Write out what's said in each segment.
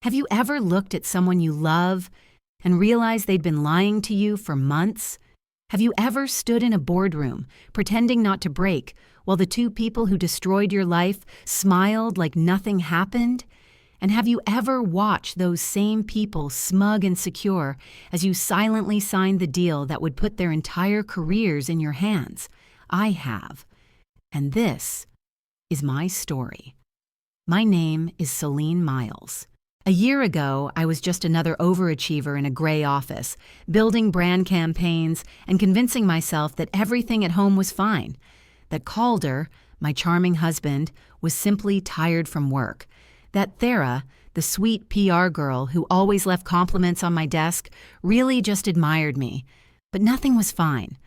Have you ever looked at someone you love and realized they'd been lying to you for months? Have you ever stood in a boardroom pretending not to break while the two people who destroyed your life smiled like nothing happened? And have you ever watched those same people smug and secure as you silently signed the deal that would put their entire careers in your hands? I have. And this is my story. My name is Solene Myles. A year ago, I was just another overachiever in a gray office, building brand campaigns and convincing myself that everything at home was fine, that Calder, my charming husband, was simply tired from work, that Thera, the sweet PR girl who always left compliments on my desk, really just admired me. But nothing was fine.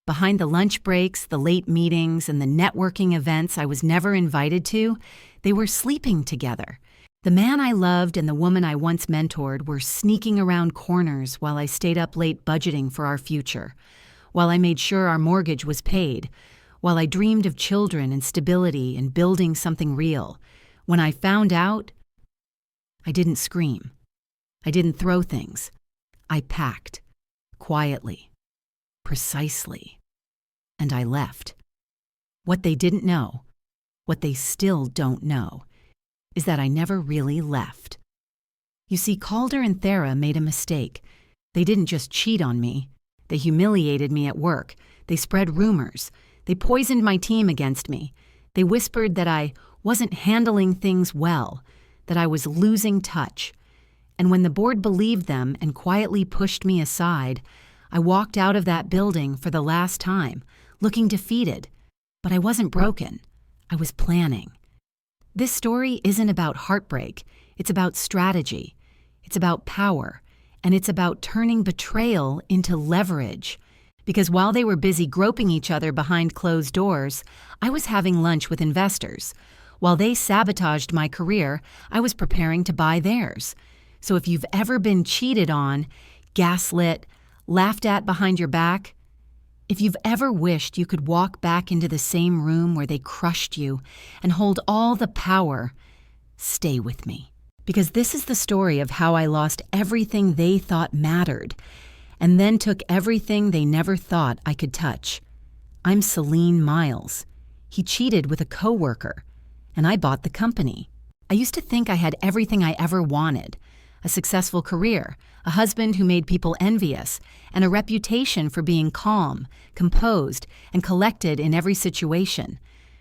Behind the lunch breaks, the late meetings, and the networking events I was never invited to, they were sleeping together. The man I loved and the woman I once mentored were sneaking around corners while I stayed up late budgeting for our future, while I made sure our mortgage was paid, while I dreamed of children and stability and building something real. When I found out, I didn't scream. I didn't throw things. I packed, quietly, precisely, and I left. What they didn't know, what they still don't know, is that I never really left. You see, Calder and Thera made a mistake. They didn't just cheat on me. They humiliated me at work. They spread rumors. They poisoned my team against me. They whispered that I wasn't handling things well, that I was losing touch. And when the board believed them and quietly pushed me aside, I walked out of that building for the last time, looking defeated. But I wasn't broken. I was planning. This story isn't about heartbreak. It's about strategy. It's about power. And it's about turning betrayal into leverage. Because while they were busy groping each other behind closed doors, I was having lunch with investors. While they sabotaged my career, I was preparing to buy theirs. So if you've ever been cheated on, gaslit, laughed at behind your back, if you've ever wished you could walk back into the same room where they crushed you and hold all the power, stay with me. Because this is the story of how I lost everything they thought mattered, and then took everything they never thought I could touch. I'm Solene Myles. He cheated with a coworker, and I bought the company. I used to think I had everything I ever wanted: a successful career, a husband who made people envious, and a reputation for being calm, composed, and collected in every situation.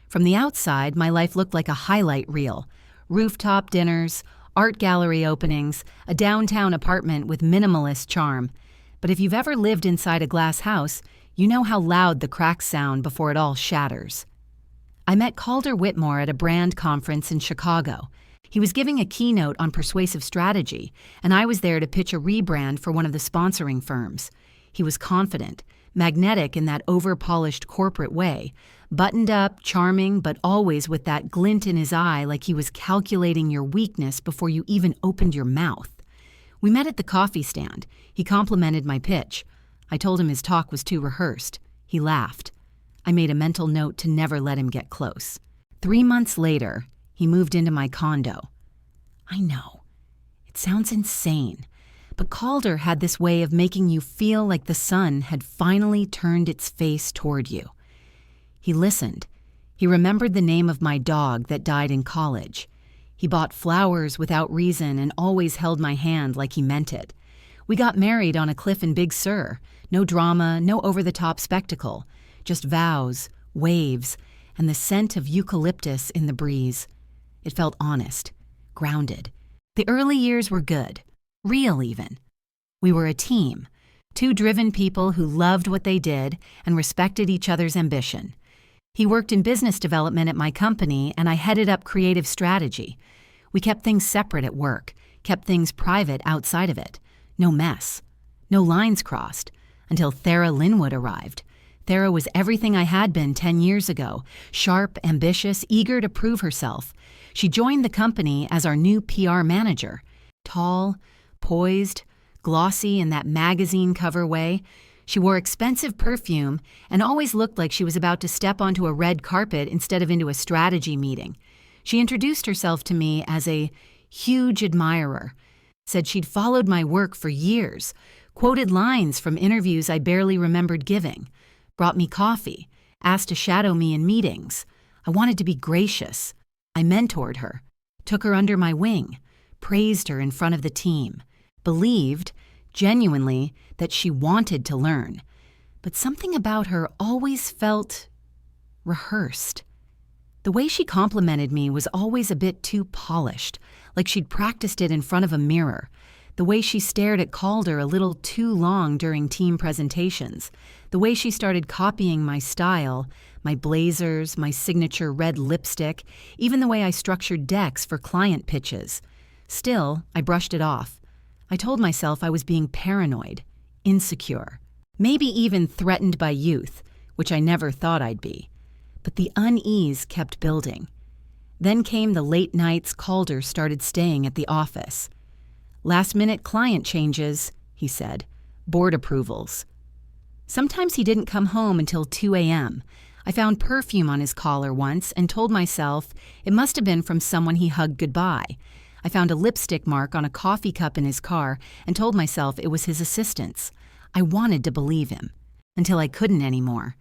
From the outside, my life looked like a highlight reel: rooftop dinners, art gallery openings, a downtown apartment with minimalist charm. But if you've ever lived inside a glass house, you know how loud the cracks sound before it all shatters. I met Calder Whitmore at a brand conference in Chicago. He was giving a keynote on persuasive strategy, and I was there to pitch a rebrand for one of the sponsoring firms. He was confident, magnetic in that over-polished corporate way, buttoned up, charming, but always with that glint in his eye like he was calculating your weakness before you even opened your mouth. We met at the coffee stand. He complimented my pitch. I told him his talk was too rehearsed. He laughed. I made a mental note to never let him get close. 3 months later, he moved into my condo. I know, it sounds insane, but Calder had this way of making you feel like the sun had finally turned its face toward you. He listened. He remembered the name of my dog that died in college. He bought flowers without reason and always held my hand like he meant it. We got married on a cliff in Big Sur. No drama, no over-the-top spectacle. Just vows, waves, and the scent of eucalyptus in the breeze. It felt honest, grounded. The early years were good, real even. We were a team, two driven people who loved what they did and respected each other's ambition. He worked in business development at my company, and I headed up creative strategy. We kept things separate at work, kept things private outside of it. No mess, no lines crossed, until Thera Linwood arrived. Thera was everything I had been 10 years ago, sharp, ambitious, eager to prove herself. She joined the company as our new PR manager. Tall, poised, glossy in that magazine cover way, she wore expensive perfume and always looked like she was about to step onto a red carpet instead of into a strategy meeting. She introduced herself to me as a huge admirer. Said she'd followed my work for years, quoted lines from interviews I barely remembered giving, brought me coffee, asked to shadow me in meetings. I wanted to be gracious. I mentored her, took her under my wing, praised her in front of the team, believed, genuinely, that she wanted to learn. But something about her always felt rehearsed. The way she complimented me was always a bit too polished, like she'd practiced it in front of a mirror. The way she stared at Calder a little too long during team presentations. The way she started copying my style, my blazers, my signature red lipstick, even the way I structured decks for client pitches. Still, I brushed it off. I told myself I was being paranoid, insecure, maybe even threatened by youth, which I never thought I'd be. But the unease kept building. Then came the late nights Calder started staying at the office. Last-minute client changes, he said, board approvals. Sometimes he didn't come home until 2 a.m. I found perfume on his collar once and told myself it must have been from someone he hugged goodbye. I found a lipstick mark on a coffee cup in his car and told myself it was his assistant's. I wanted to believe him, until I couldn't anymore.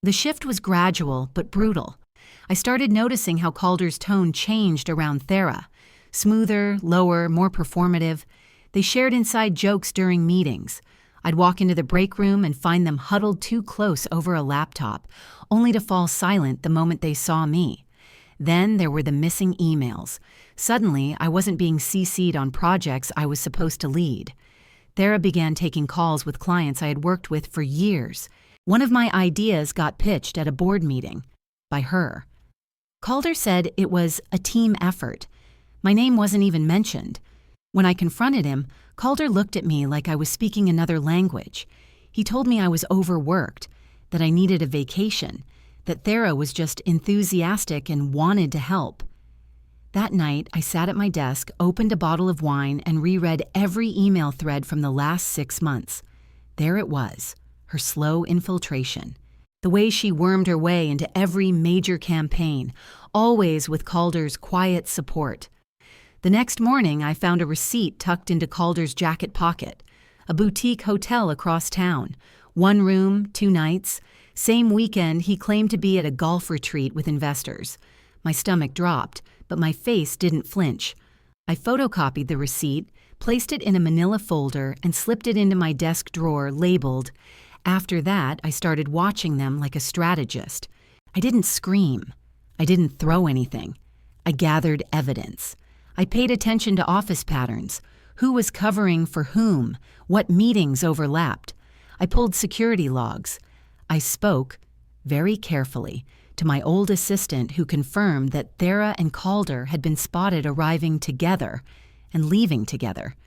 The shift was gradual but brutal. I started noticing how Calder's tone changed around Thera. Smoother, lower, more performative. They shared inside jokes during meetings. I'd walk into the break room and find them huddled too close over a laptop, only to fall silent the moment they saw me. Then there were the missing emails. Suddenly, I wasn't being CC'd on projects I was supposed to lead. Thera began taking calls with clients I had worked with for years. One of my ideas got pitched at a board meeting. By her. Calder said it was a team effort. My name wasn't even mentioned. When I confronted him, Calder looked at me like I was speaking another language. He told me I was overworked, that I needed a vacation, that Thera was just enthusiastic and wanted to help. That night, I sat at my desk, opened a bottle of wine, and reread every email thread from the last 6 months. There it was, her slow infiltration. The way she wormed her way into every major campaign, always with Calder's quiet support. The next morning, I found a receipt tucked into Calder's jacket pocket. A boutique hotel across town. 1 room, 2 nights. Same weekend, he claimed to be at a golf retreat with investors. My stomach dropped, but my face didn't flinch. I photocopied the receipt, placed it in a manila folder, and slipped it into my desk drawer labeled. After that, I started watching them like a strategist. I didn't scream. I didn't throw anything. I gathered evidence. I paid attention to office patterns. Who was covering for whom? What meetings overlapped? I pulled security logs. I spoke, very carefully, to my old assistant who confirmed that Thera and Calder had been spotted arriving together and leaving together.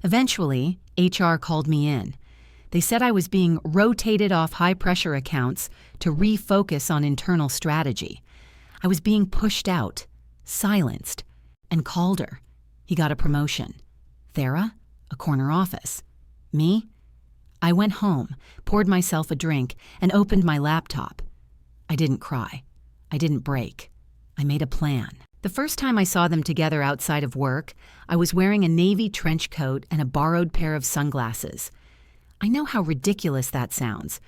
Eventually, HR called me in. They said I was being rotated off high-pressure accounts to refocus on internal strategy. I was being pushed out, silenced. And Calder, he got a promotion. Thera, a corner office. Me? I went home, poured myself a drink, and opened my laptop. I didn't cry. I didn't break. I made a plan. The first time I saw them together outside of work, I was wearing a navy trench coat and a borrowed pair of sunglasses. I know how ridiculous that sounds,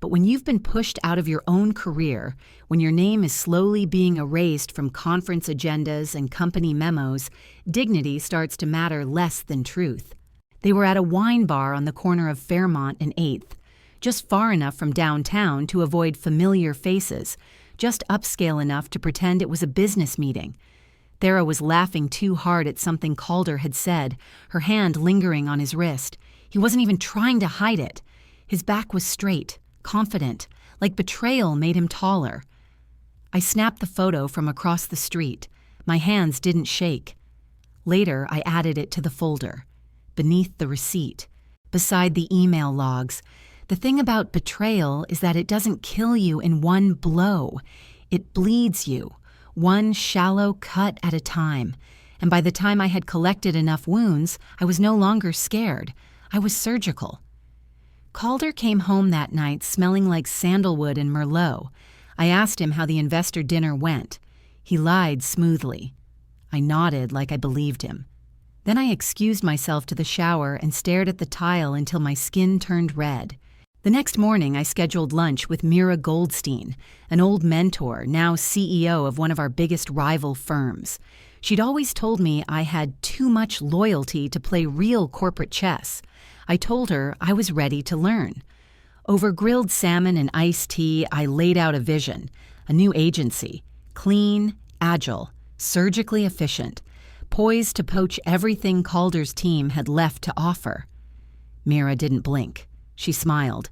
but when you've been pushed out of your own career, when your name is slowly being erased from conference agendas and company memos, dignity starts to matter less than truth. They were at a wine bar on the corner of Fairmont and 8th, just far enough from downtown to avoid familiar faces, just upscale enough to pretend it was a business meeting. Thera was laughing too hard at something Calder had said, her hand lingering on his wrist. He wasn't even trying to hide it. His back was straight, confident, like betrayal made him taller. I snapped the photo from across the street. My hands didn't shake. Later, I added it to the folder, beneath the receipt, beside the email logs. The thing about betrayal is that it doesn't kill you in one blow. It bleeds you, one shallow cut at a time. And by the time I had collected enough wounds, I was no longer scared. I was surgical. Calder came home that night smelling like sandalwood and Merlot. I asked him how the investor dinner went. He lied smoothly. I nodded like I believed him. Then I excused myself to the shower and stared at the tile until my skin turned red. The next morning, I scheduled lunch with Mira Goldstein, an old mentor, now CEO of one of our biggest rival firms. She'd always told me I had too much loyalty to play real corporate chess. I told her I was ready to learn. Over grilled salmon and iced tea, I laid out a vision, a new agency, clean, agile, surgically efficient, poised to poach everything Calder's team had left to offer. Mira didn't blink. She smiled.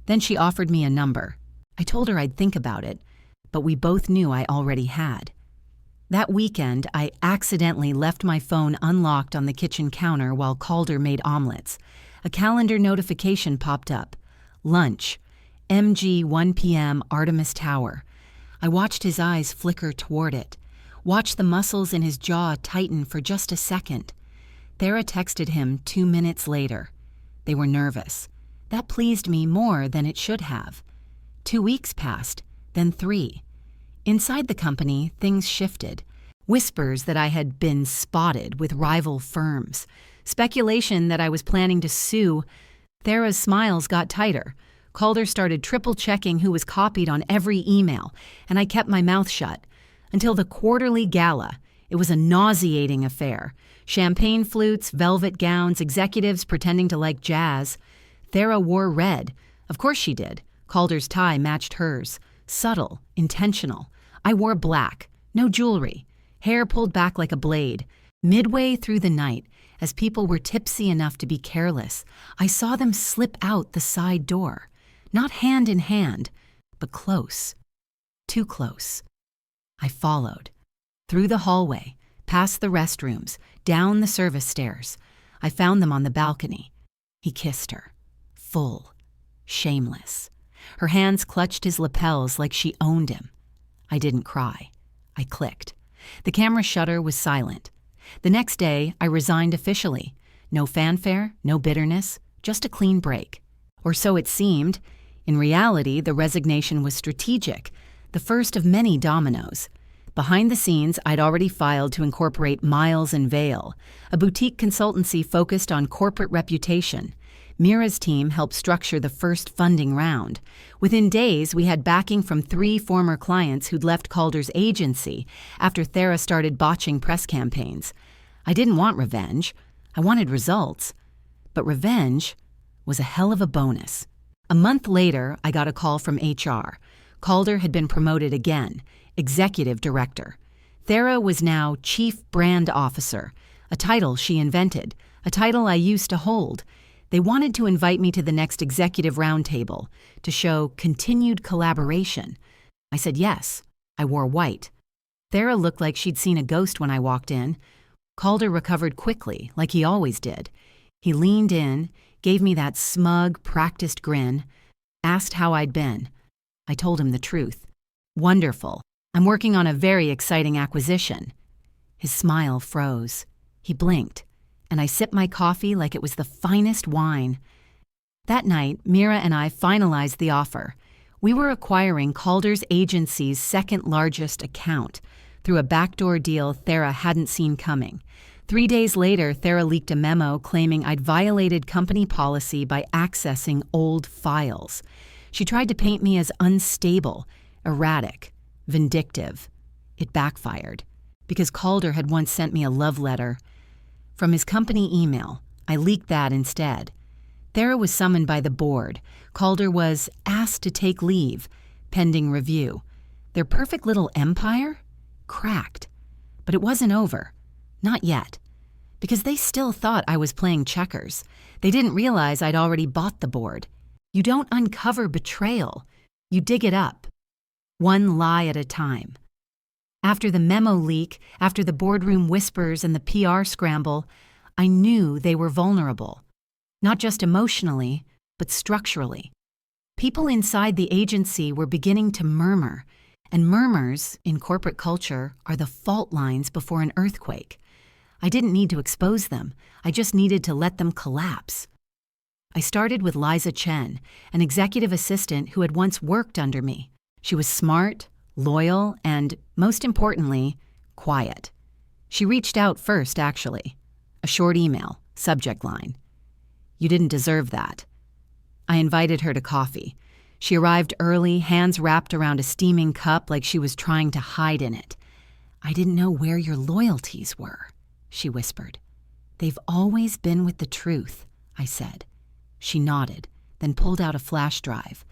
Then she offered me a number. I told her I'd think about it, but we both knew I already had. That weekend, I accidentally left my phone unlocked on the kitchen counter while Calder made omelets. A calendar notification popped up. Lunch. MG 1 p.m. Artemis Tower. I watched his eyes flicker toward it. Watched the muscles in his jaw tighten for just a second. Thera texted him 2 minutes later. They were nervous. That pleased me more than it should have. 2 weeks passed, then 3. Inside the company, things shifted. Whispers that I had been spotted with rival firms. Speculation that I was planning to sue. Thera's smiles got tighter. Calder started triple-checking who was copied on every email, and I kept my mouth shut. Until the quarterly gala. It was a nauseating affair. Champagne flutes, velvet gowns, executives pretending to like jazz. Thera wore red. Of course she did. Calder's tie matched hers. Subtle, intentional. I wore black. No jewelry. Hair pulled back like a blade. Midway through the night, as people were tipsy enough to be careless, I saw them slip out the side door. Not hand in hand, but close. Too close. I followed. Through the hallway, past the restrooms, down the service stairs. I found them on the balcony. He kissed her. Full. Shameless. Her hands clutched his lapels like she owned him. I didn't cry. I clicked. The camera shutter was silent. The next day, I resigned officially. No fanfare, no bitterness, just a clean break. Or so it seemed. In reality, the resignation was strategic, the first of many dominoes. Behind the scenes, I'd already filed to incorporate Myles and Vale, a boutique consultancy focused on corporate reputation. Mira's team helped structure the first funding round. Within days, we had backing from 3 former clients who'd left Calder's agency after Thera started botching press campaigns. I didn't want revenge. I wanted results. But revenge was a hell of a bonus. A month later, I got a call from HR. Calder had been promoted again, executive director. Thera was now chief brand officer, a title she invented, a title I used to hold. They wanted to invite me to the next executive roundtable to show continued collaboration. I said yes. I wore white. Thera looked like she'd seen a ghost when I walked in. Calder recovered quickly, like he always did. He leaned in, gave me that smug, practiced grin, asked how I'd been. I told him the truth. Wonderful. I'm working on a very exciting acquisition. His smile froze. He blinked, and I sipped my coffee like it was the finest wine. That night, Mira and I finalized the offer. We were acquiring Calder's agency's second largest account through a backdoor deal Thera hadn't seen coming. 3 days later, Thera leaked a memo claiming I'd violated company policy by accessing old files. She tried to paint me as unstable, erratic, vindictive. It backfired, because Calder had once sent me a love letter. From his company email, I leaked that instead. Thera was summoned by the board. Calder was asked to take leave, pending review. Their perfect little empire? Cracked. But it wasn't over. Not yet. Because they still thought I was playing checkers. They didn't realize I'd already bought the board. You don't uncover betrayal. You dig it up. One lie at a time. After the memo leak, after the boardroom whispers and the PR scramble, I knew they were vulnerable. Not just emotionally, but structurally. People inside the agency were beginning to murmur, and murmurs, in corporate culture, are the fault lines before an earthquake. I didn't need to expose them. I just needed to let them collapse. I started with Liza Chen, an executive assistant who had once worked under me. She was smart, loyal, and, most importantly, quiet. She reached out first, actually. A short email, subject line. You didn't deserve that. I invited her to coffee. She arrived early, hands wrapped around a steaming cup like she was trying to hide in it. I didn't know where your loyalties were, she whispered. They've always been with the truth, I said. She nodded, then pulled out a flash drive.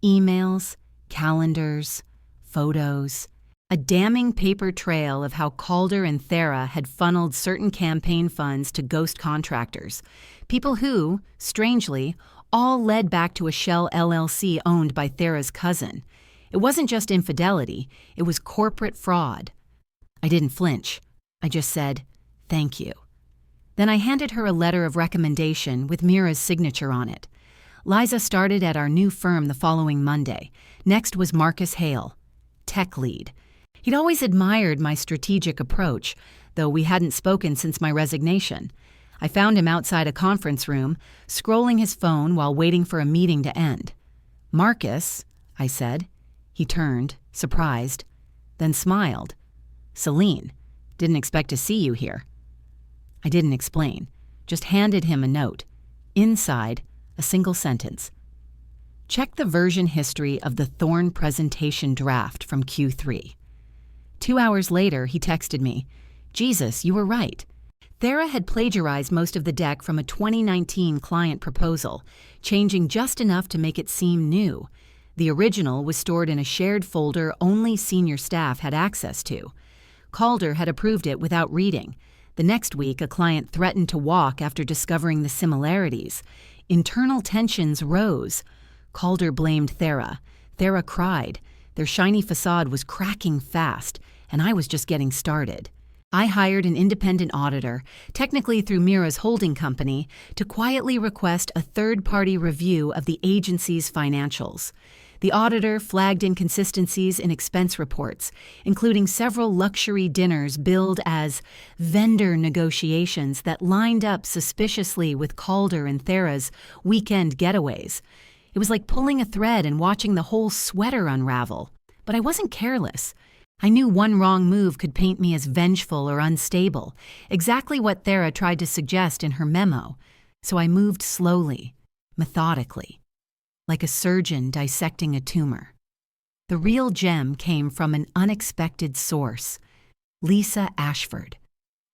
Emails, calendars, photos, a damning paper trail of how Calder and Thera had funneled certain campaign funds to ghost contractors, people who, strangely, all led back to a shell LLC owned by Thera's cousin. It wasn't just infidelity, it was corporate fraud. I didn't flinch. I just said, thank you. Then I handed her a letter of recommendation with Mira's signature on it. Liza started at our new firm the following Monday. Next was Marcus Hale, tech lead. He'd always admired my strategic approach, though we hadn't spoken since my resignation. I found him outside a conference room, scrolling his phone while waiting for a meeting to end. Marcus, I said. He turned, surprised, then smiled. Solene, didn't expect to see you here. I didn't explain, just handed him a note. Inside, a single sentence. Check the version history of the Thorn presentation draft from Q3. 2 hours later, he texted me, Jesus, you were right. Thera had plagiarized most of the deck from a 2019 client proposal, changing just enough to make it seem new. The original was stored in a shared folder only senior staff had access to. Calder had approved it without reading. The next week, a client threatened to walk after discovering the similarities. Internal tensions rose. Calder blamed Thera. Thera cried. Their shiny facade was cracking fast, and I was just getting started. I hired an independent auditor, technically through Mira's holding company, to quietly request a third-party review of the agency's financials. The auditor flagged inconsistencies in expense reports, including several luxury dinners billed as vendor negotiations that lined up suspiciously with Calder and Thera's weekend getaways. It was like pulling a thread and watching the whole sweater unravel. But I wasn't careless. I knew one wrong move could paint me as vengeful or unstable, exactly what Thera tried to suggest in her memo. So I moved slowly, methodically, like a surgeon dissecting a tumor. The real gem came from an unexpected source, Lisa Ashford,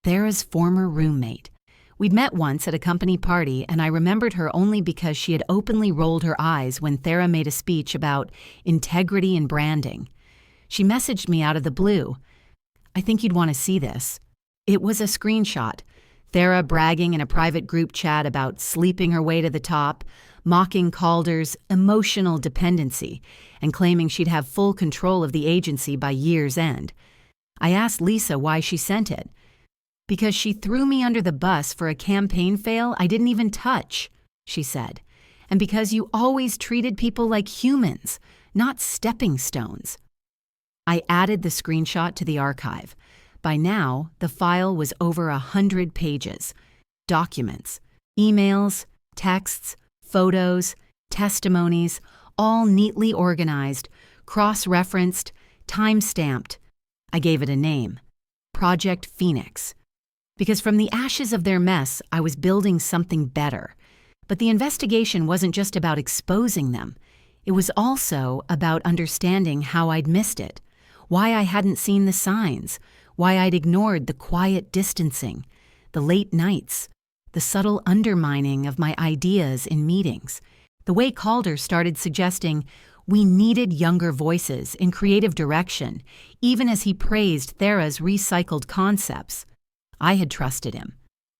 Thera's former roommate. We'd met once at a company party, and I remembered her only because she had openly rolled her eyes when Thera made a speech about integrity and branding. She messaged me out of the blue. I think you'd want to see this. It was a screenshot. Thera bragging in a private group chat about sleeping her way to the top, mocking Calder's emotional dependency, and claiming she'd have full control of the agency by year's end. I asked Lisa why she sent it. Because she threw me under the bus for a campaign fail I didn't even touch, she said. And because you always treated people like humans, not stepping stones. I added the screenshot to the archive. By now, the file was over 100 pages. Documents, emails, texts, photos, testimonies, all neatly organized, cross-referenced, time-stamped. I gave it a name, Project Phoenix. Because from the ashes of their mess, I was building something better. But the investigation wasn't just about exposing them. It was also about understanding how I'd missed it, why I hadn't seen the signs, why I'd ignored the quiet distancing, the late nights, the subtle undermining of my ideas in meetings, the way Calder started suggesting we needed younger voices in creative direction, even as he praised Thera's recycled concepts. I had trusted him.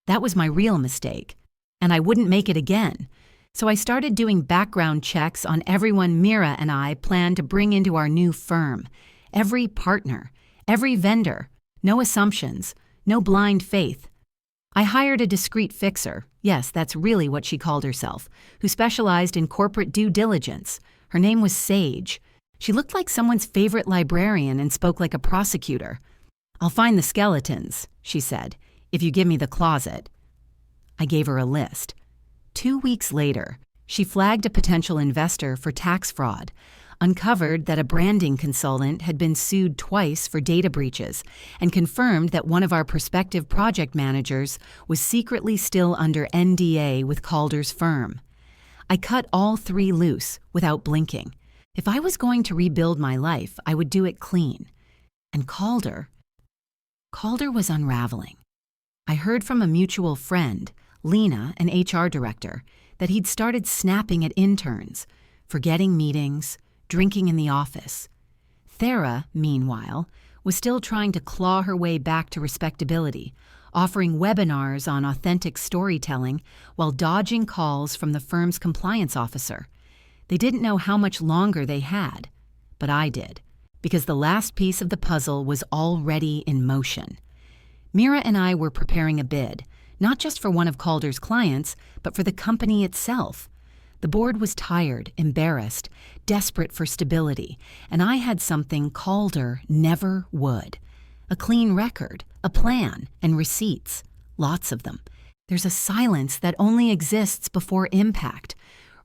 That was my real mistake, and I wouldn't make it again. So I started doing background checks on everyone Mira and I planned to bring into our new firm. Every partner, every vendor, no assumptions, no blind faith. I hired a discreet fixer, yes, that's really what she called herself, who specialized in corporate due diligence. Her name was Sage. She looked like someone's favorite librarian and spoke like a prosecutor. I'll find the skeletons, she said, if you give me the closet. I gave her a list. 2 weeks later, she flagged a potential investor for tax fraud. uncovered that a branding consultant had been sued twice for data breaches, and confirmed that one of our prospective project managers was secretly still under NDA with Calder's firm. I cut all three loose without blinking. If I was going to rebuild my life, I would do it clean. And Calder was unraveling. I heard from a mutual friend, Lena, an HR director, that he'd started snapping at interns, forgetting meetings, drinking in the office. Thera, meanwhile, was still trying to claw her way back to respectability, offering webinars on authentic storytelling while dodging calls from the firm's compliance officer. They didn't know how much longer they had, but I did, because the last piece of the puzzle was already in motion. Mira and I were preparing a bid, not just for one of Calder's clients, but for the company itself. The board was tired, embarrassed, desperate for stability, and I had something Calder never would. A clean record, a plan, and receipts. Lots of them. There's a silence that only exists before impact.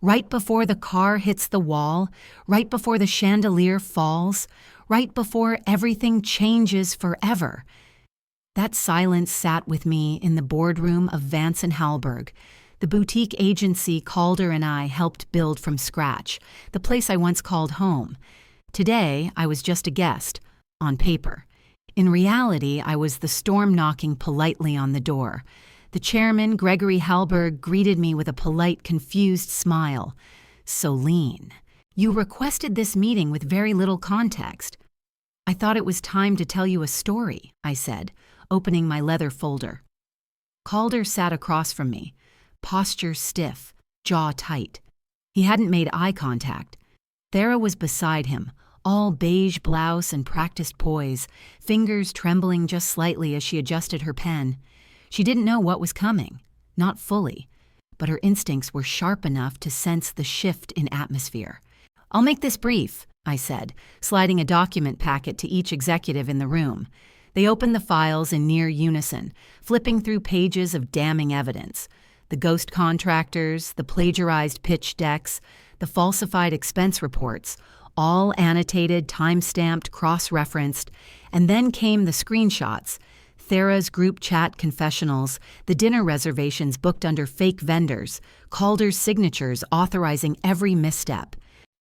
Right before the car hits the wall, right before the chandelier falls, right before everything changes forever. That silence sat with me in the boardroom of Vance & Hallberg, the boutique agency Calder and I helped build from scratch, the place I once called home. Today, I was just a guest, on paper. In reality, I was the storm knocking politely on the door. The chairman, Gregory Hallberg, greeted me with a polite, confused smile. "Solene, you requested this meeting with very little context." "I thought it was time to tell you a story," I said, opening my leather folder. Calder sat across from me, posture stiff, jaw tight. He hadn't made eye contact. Thera was beside him, all beige blouse and practiced poise, fingers trembling just slightly as she adjusted her pen. She didn't know what was coming, not fully, but her instincts were sharp enough to sense the shift in atmosphere. "I'll make this brief," I said, sliding a document packet to each executive in the room. They opened the files in near unison, flipping through pages of damning evidence. The ghost contractors, the plagiarized pitch decks, the falsified expense reports, all annotated, time-stamped, cross-referenced, and then came the screenshots, Thera's group chat confessionals, the dinner reservations booked under fake vendors, Calder's signatures authorizing every misstep.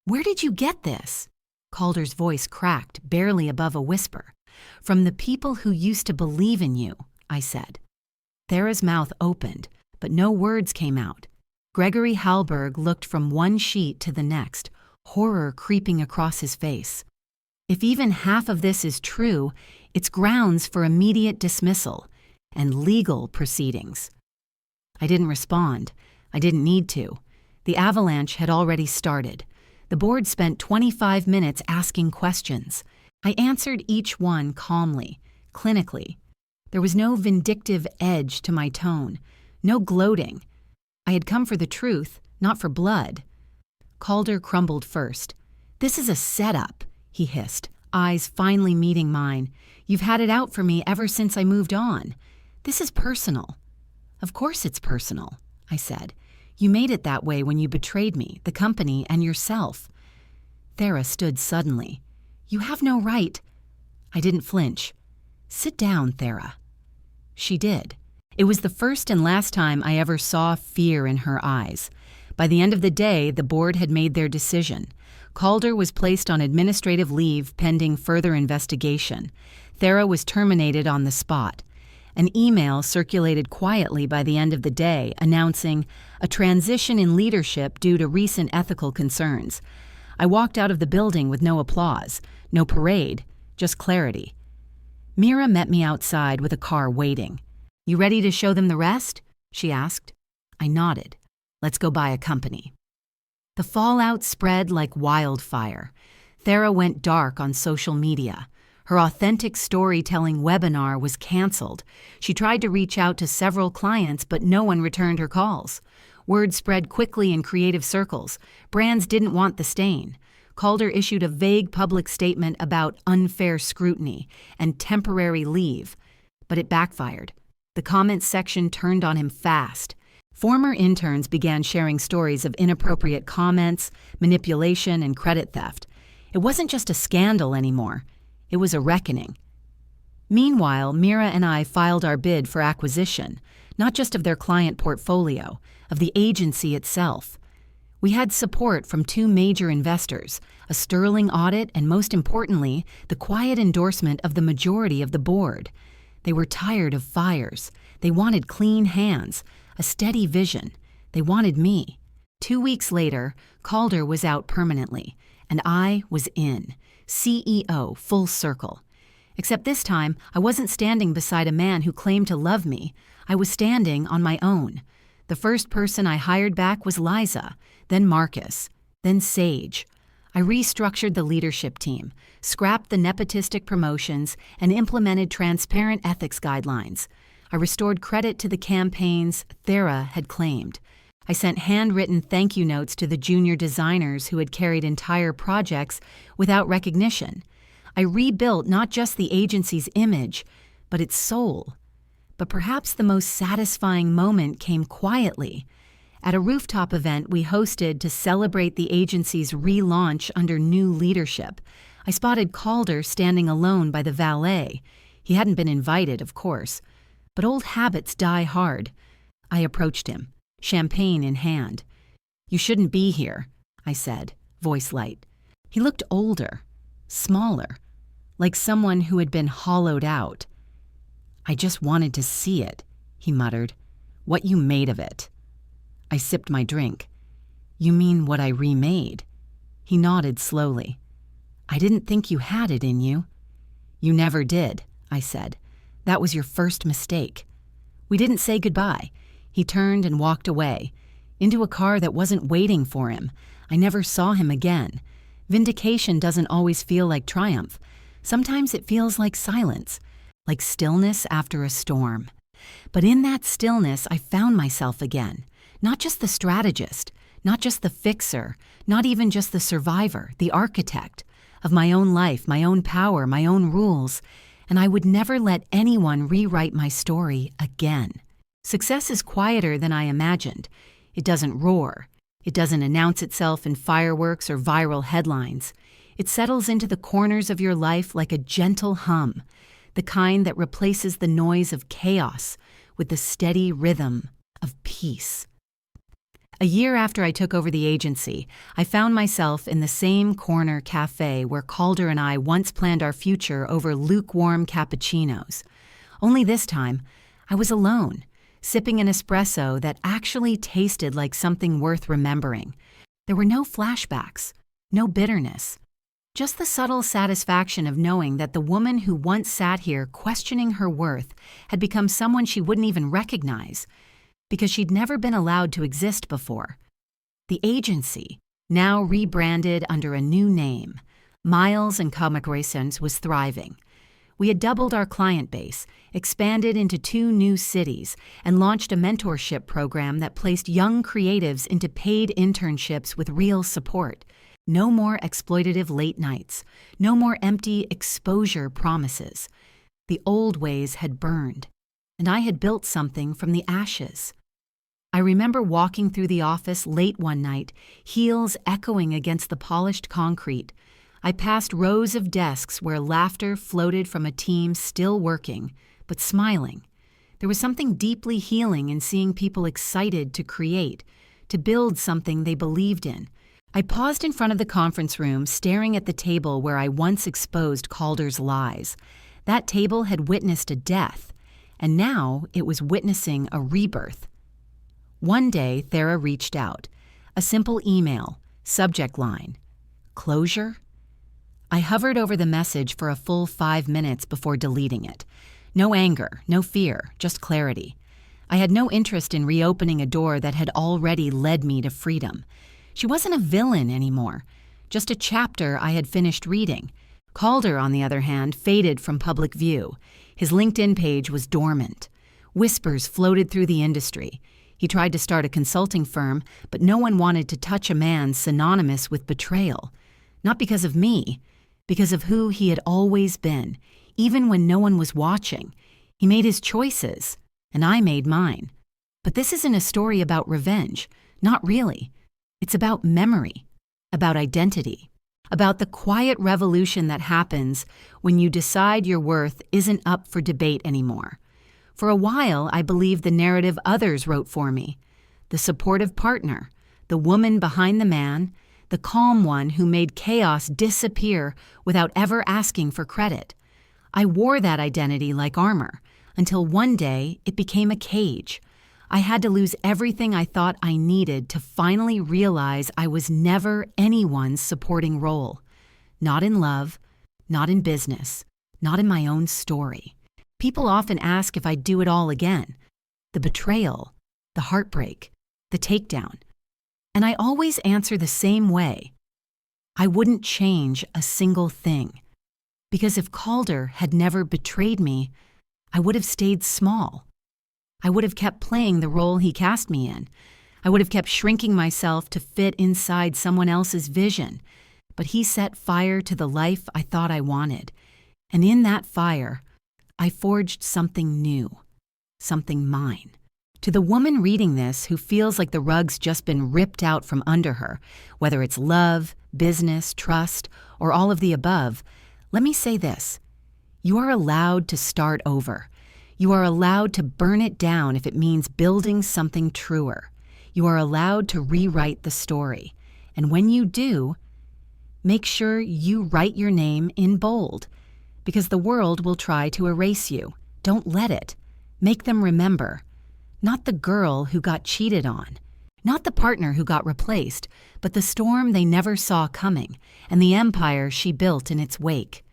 "Where did you get this?" Calder's voice cracked, barely above a whisper. "From the people who used to believe in you," I said. Thera's mouth opened, but no words came out. Gregory Hallberg looked from one sheet to the next, horror creeping across his face. "If even half of this is true, it's grounds for immediate dismissal and legal proceedings." I didn't respond. I didn't need to. The avalanche had already started. The board spent 25 minutes asking questions. I answered each one calmly, clinically. There was no vindictive edge to my tone, no gloating. I had come for the truth, not for blood. Calder crumbled first. "This is a setup," he hissed, eyes finally meeting mine. "You've had it out for me ever since I moved on. This is personal." "Of course it's personal," I said. "You made it that way when you betrayed me, the company, and yourself." Thera stood suddenly. "You have no right." I didn't flinch. "Sit down, Thera." She did. It was the first and last time I ever saw fear in her eyes. By the end of the day, the board had made their decision. Calder was placed on administrative leave pending further investigation. Thera was terminated on the spot. An email circulated quietly by the end of the day announcing a transition in leadership due to recent ethical concerns. I walked out of the building with no applause, no parade, just clarity. Mira met me outside with a car waiting. "You ready to show them the rest?" she asked. I nodded. "Let's go buy a company." The fallout spread like wildfire. Thera went dark on social media. Her authentic storytelling webinar was canceled. She tried to reach out to several clients, but no one returned her calls. Word spread quickly in creative circles. Brands didn't want the stain. Calder issued a vague public statement about unfair scrutiny and temporary leave, but it backfired. The comments section turned on him fast. Former interns began sharing stories of inappropriate comments, manipulation, and credit theft. It wasn't just a scandal anymore. It was a reckoning. Meanwhile, Mira and I filed our bid for acquisition, not just of their client portfolio, of the agency itself. We had support from 2 major investors, a sterling audit, and most importantly, the quiet endorsement of the majority of the board. They were tired of fires. They wanted clean hands, a steady vision. They wanted me. 2 weeks later, Calder was out permanently, and I was in, CEO full circle. Except this time, I wasn't standing beside a man who claimed to love me. I was standing on my own. The first person I hired back was Liza, then Marcus, then Sage. I restructured the leadership team, scrapped the nepotistic promotions, and implemented transparent ethics guidelines. I restored credit to the campaigns Thera had claimed. I sent handwritten thank you notes to the junior designers who had carried entire projects without recognition. I rebuilt not just the agency's image, but its soul. But perhaps the most satisfying moment came quietly. At a rooftop event we hosted to celebrate the agency's relaunch under new leadership, I spotted Calder standing alone by the valet. He hadn't been invited, of course. But old habits die hard. I approached him, champagne in hand. "You shouldn't be here," I said, voice light. He looked older, smaller, like someone who had been hollowed out. "I just wanted to see it," he muttered. "What you made of it." I sipped my drink. "You mean what I remade?" He nodded slowly. "I didn't think you had it in you." "You never did," I said. "That was your first mistake." We didn't say goodbye. He turned and walked away, into a car that wasn't waiting for him. I never saw him again. Vindication doesn't always feel like triumph. Sometimes it feels like silence, like stillness after a storm. But in that stillness, I found myself again. Not just the strategist, not just the fixer, not even just the survivor, the architect of my own life, my own power, my own rules. And I would never let anyone rewrite my story again. Success is quieter than I imagined. It doesn't roar. It doesn't announce itself in fireworks or viral headlines. It settles into the corners of your life like a gentle hum, the kind that replaces the noise of chaos with the steady rhythm of peace. A year after I took over the agency, I found myself in the same corner cafe where Calder and I once planned our future over lukewarm cappuccinos. Only this time, I was alone, sipping an espresso that actually tasted like something worth remembering. There were no flashbacks, no bitterness, just the subtle satisfaction of knowing that the woman who once sat here questioning her worth had become someone she wouldn't even recognize, because she'd never been allowed to exist before. The agency, now rebranded under a new name, Myles & Communications, was thriving. We had doubled our client base, expanded into 2 new cities, and launched a mentorship program that placed young creatives into paid internships with real support. No more exploitative late nights, no more empty exposure promises. The old ways had burned, and I had built something from the ashes. I remember walking through the office late one night, heels echoing against the polished concrete. I passed rows of desks where laughter floated from a team still working, but smiling. There was something deeply healing in seeing people excited to create, to build something they believed in. I paused in front of the conference room, staring at the table where I once exposed Calder's lies. That table had witnessed a death, and now it was witnessing a rebirth. One day, Thera reached out. A simple email, subject line, "Closure?" I hovered over the message for a full 5 minutes before deleting it. No anger, no fear, just clarity. I had no interest in reopening a door that had already led me to freedom. She wasn't a villain anymore, just a chapter I had finished reading. Calder, on the other hand, faded from public view. His LinkedIn page was dormant. Whispers floated through the industry. He tried to start a consulting firm, but no one wanted to touch a man synonymous with betrayal. Not because of me, because of who he had always been, even when no one was watching. He made his choices, and I made mine. But this isn't a story about revenge. Not really. It's about memory, about identity. about the quiet revolution that happens when you decide your worth isn't up for debate anymore. For a while, I believed the narrative others wrote for me: the supportive partner, the woman behind the man, the calm one who made chaos disappear without ever asking for credit. I wore that identity like armor, until one day it became a cage. I had to lose everything I thought I needed to finally realize I was never anyone's supporting role. Not in love, not in business, not in my own story. People often ask if I'd do it all again. The betrayal, the heartbreak, the takedown. And I always answer the same way. I wouldn't change a single thing. Because if Calder had never betrayed me, I would have stayed small. I would have kept playing the role he cast me in. I would have kept shrinking myself to fit inside someone else's vision. But he set fire to the life I thought I wanted. And in that fire, I forged something new, something mine. To the woman reading this who feels like the rug's just been ripped out from under her, whether it's love, business, trust, or all of the above, let me say this: you are allowed to start over. You are allowed to burn it down if it means building something truer. You are allowed to rewrite the story. And when you do, make sure you write your name in bold, because the world will try to erase you. Don't let it. Make them remember. Not the girl who got cheated on, not the partner who got replaced, but the storm they never saw coming and the empire she built in its wake.